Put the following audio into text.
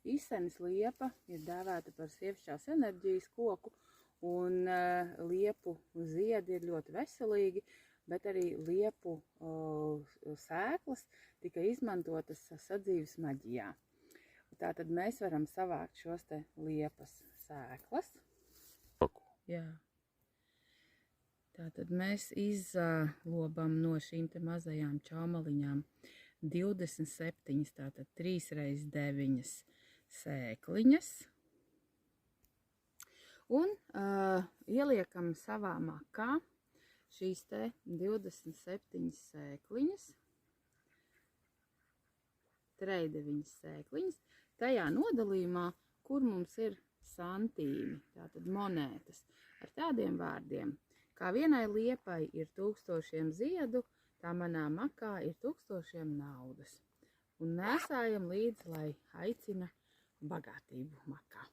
Isenis liepa ir dēvēta par sievišķās enerģijas koku, un liepu ziedi ir ļoti veselīgi, bet arī liepu sēklas tika izmantotas sadzīves maģijā. Tātad mēs varam savākt šos te liepas sēklas. Jā. Tātad mēs izlobam no šīm te mazajām čaumaliņām 27, tātad 3 x 9 sēkliņas. Un ieliekam savā makā šīs te 27 sēkliņas, 9 sēkliņas, tajā nodalījumā, kur mums ir santīmi, tātad monētas, ar tādiem vārdiem. Kā vienai liepai ir 1000 ziedu, tā manā makā ir 1000 naudas. Un nesājam līdzi, lai aicina bagātību makā.